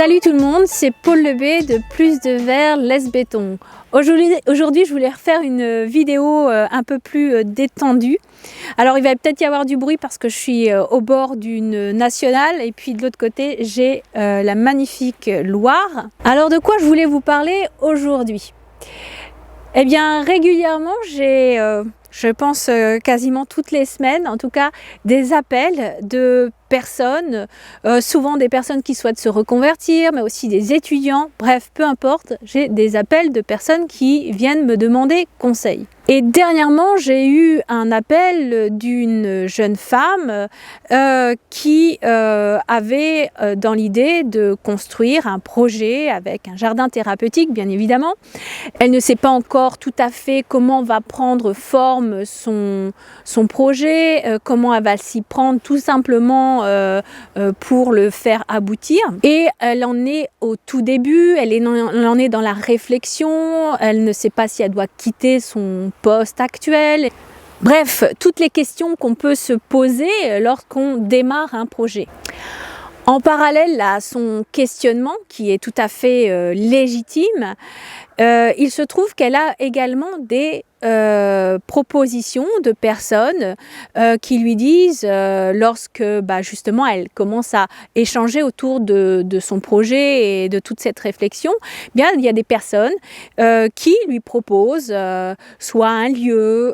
Salut tout le monde, c'est Paul Lebé de Plus de Verre Less Béton. Aujourd'hui, je voulais refaire une vidéo un peu plus détendue. Alors il va peut-être y avoir du bruit parce que je suis au bord d'une nationale et puis de l'autre côté j'ai la magnifique Loire. Alors de quoi je voulais vous parler aujourd'hui? Eh bien régulièrement j'ai, je pense quasiment toutes les semaines en tout cas, des appels de personnes, souvent des personnes qui souhaitent se reconvertir, mais aussi des étudiants, bref, peu importe, j'ai des appels de personnes qui viennent me demander conseil. Et dernièrement, j'ai eu un appel d'une jeune femme qui avait dans l'idée de construire un projet avec un jardin thérapeutique, bien évidemment. Elle ne sait pas encore tout à fait comment va prendre forme son projet, comment elle va s'y prendre tout simplement pour le faire aboutir. Et elle en est au tout début, elle en est dans la réflexion, elle ne sait pas si elle doit quitter son poste actuel. Bref, toutes les questions qu'on peut se poser lorsqu'on démarre un projet. En parallèle à son questionnement, qui est tout à fait légitime, il se trouve qu'elle a également des propositions de personnes qui lui disent, lorsque justement elle commence à échanger autour de son projet et de toute cette réflexion, bien il y a des personnes qui lui proposent soit un lieu,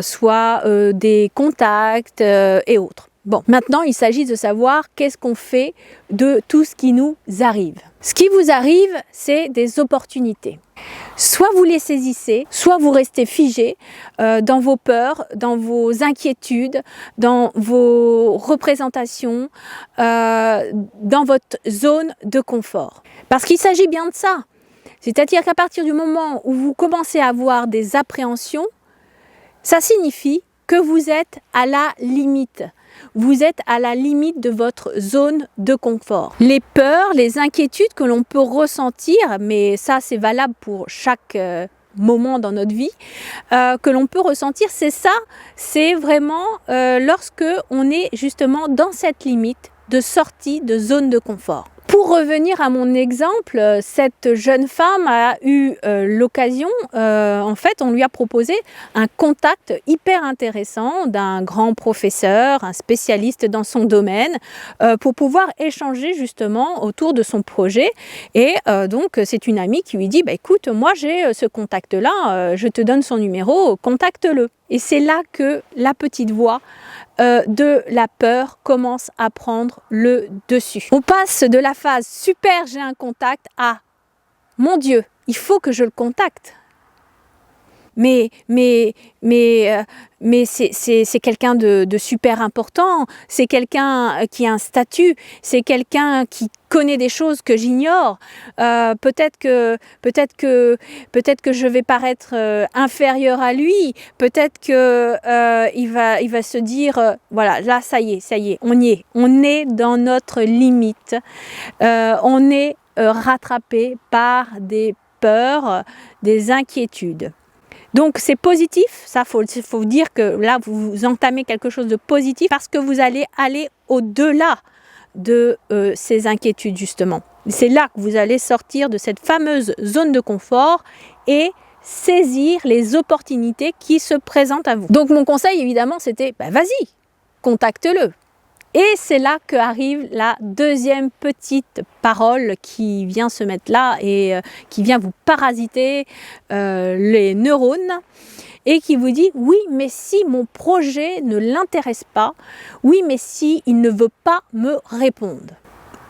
soit des contacts et autres. Bon, maintenant il s'agit de savoir qu'est-ce qu'on fait de tout ce qui nous arrive. Ce qui vous arrive, c'est des opportunités. Soit vous les saisissez, soit vous restez figé dans vos peurs, dans vos inquiétudes, dans vos représentations, dans votre zone de confort. Parce qu'il s'agit bien de ça. C'est-à-dire qu'à partir du moment où vous commencez à avoir des appréhensions, ça signifie que vous êtes à la limite. Vous êtes à la limite de votre zone de confort. Les peurs, les inquiétudes que l'on peut ressentir, mais ça c'est valable pour chaque moment dans notre vie, que l'on peut ressentir, c'est ça, c'est vraiment lorsque on est justement dans cette limite de sortie de zone de confort. Pour revenir à mon exemple, cette jeune femme a eu l'occasion, en fait, on lui a proposé un contact hyper intéressant d'un grand professeur, un spécialiste dans son domaine, pour pouvoir échanger justement autour de son projet. Et donc, c'est une amie qui lui dit, écoute, moi j'ai ce contact-là, je te donne son numéro, contacte-le. Et c'est là que la petite voix de la peur commence à prendre le dessus. On passe de la phase super, j'ai un contact à mon Dieu, il faut que je le contacte. Mais c'est quelqu'un de super important, c'est quelqu'un qui a un statut, c'est quelqu'un qui connaît des choses que j'ignore. Peut-être que je vais paraître inférieur à lui. Peut-être que il va se dire voilà, là ça y est, on y est. On est dans notre limite. On est rattrapé par des peurs, des inquiétudes. Donc c'est positif, ça faut dire que là vous entamez quelque chose de positif parce que vous allez aller au-delà de ces inquiétudes justement. C'est là que vous allez sortir de cette fameuse zone de confort et saisir les opportunités qui se présentent à vous. Donc mon conseil évidemment c'était vas-y, contacte-le. Et c'est là qu'arrive la deuxième petite parole qui vient se mettre là et qui vient vous parasiter les neurones et qui vous dit « Oui, mais si mon projet ne l'intéresse pas, oui, mais si il ne veut pas me répondre. »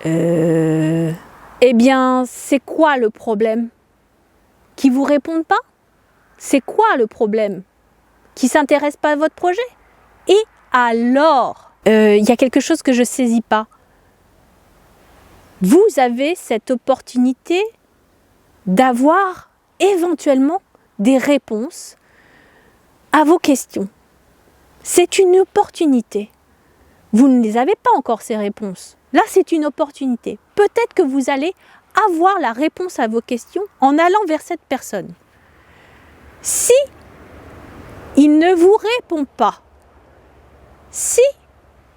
Eh bien, c'est quoi le problème? Qui vous répondent pas? C'est quoi le problème? Qui ne s'intéresse pas à votre projet? Et alors? Il y a quelque chose que je ne saisis pas. Vous avez cette opportunité d'avoir éventuellement des réponses à vos questions. C'est une opportunité. Vous ne les avez pas encore ces réponses. Là, c'est une opportunité. Peut-être que vous allez avoir la réponse à vos questions en allant vers cette personne. Si il ne vous répond pas, si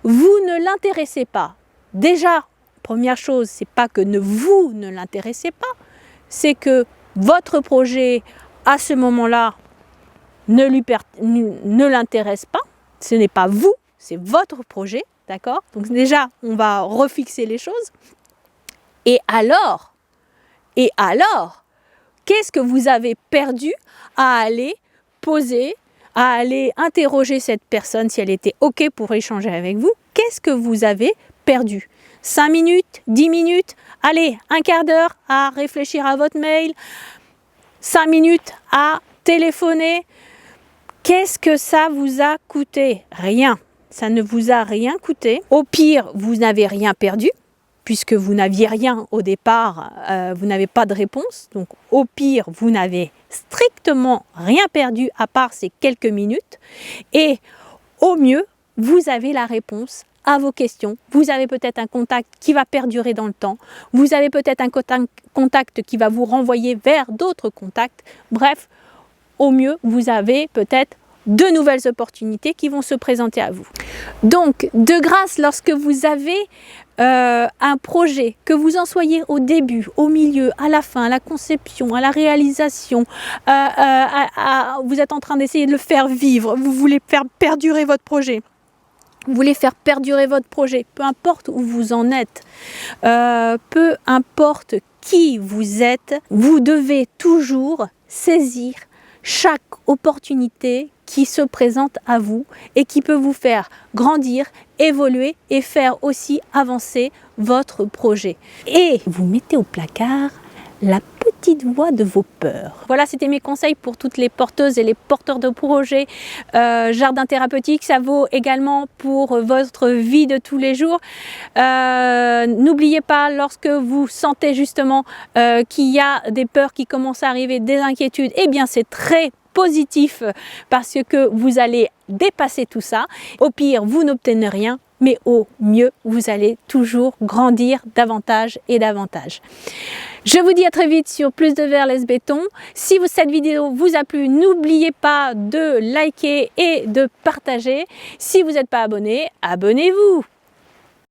vous ne l'intéressez pas, déjà première chose, c'est pas que vous ne l'intéressez pas, c'est que votre projet, à ce moment-là, ne l'intéresse pas. Ce n'est pas vous, c'est votre projet, d'accord? Donc déjà, on va refixer les choses. Et alors, qu'est-ce que vous avez perdu à aller poser, à aller interroger cette personne si elle était OK pour échanger avec vous? Qu'est-ce que vous avez perdu? 5 minutes, 10 minutes, allez, un quart d'heure à réfléchir à votre mail, 5 minutes à téléphoner. Qu'est-ce que ça vous a coûté? Rien. Ça ne vous a rien coûté. Au pire, vous n'avez rien perdu, puisque vous n'aviez rien au départ, vous n'avez pas de réponse. Donc au pire, vous n'avez strictement rien perdu à part ces quelques minutes. Et au mieux, vous avez la réponse à vos questions. Vous avez peut-être un contact qui va perdurer dans le temps. Vous avez peut-être un contact qui va vous renvoyer vers d'autres contacts. Bref, au mieux, vous avez peut-être de nouvelles opportunités qui vont se présenter à vous. Donc, de grâce, lorsque vous avez un projet, que vous en soyez au début, au milieu, à la fin, à la conception, à la réalisation, vous êtes en train d'essayer de le faire vivre, vous voulez faire perdurer votre projet. Vous voulez faire perdurer votre projet, peu importe où vous en êtes, peu importe qui vous êtes, vous devez toujours saisir chaque opportunité qui se présente à vous et qui peut vous faire grandir, évoluer et faire aussi avancer votre projet. Et vous mettez au placard la petite voix de vos peurs. Voilà, c'était mes conseils pour toutes les porteuses et les porteurs de projets jardin thérapeutique. Ça vaut également pour votre vie de tous les jours. N'oubliez pas, lorsque vous sentez justement qu'il y a des peurs qui commencent à arriver, des inquiétudes, eh bien c'est très positif parce que vous allez dépasser tout ça. Au pire, vous n'obtenez rien, mais au mieux, vous allez toujours grandir davantage et davantage. Je vous dis à très vite sur Plus de Verre Laisse Béton. Si cette vidéo vous a plu, n'oubliez pas de liker et de partager. Si vous n'êtes pas abonné, abonnez-vous.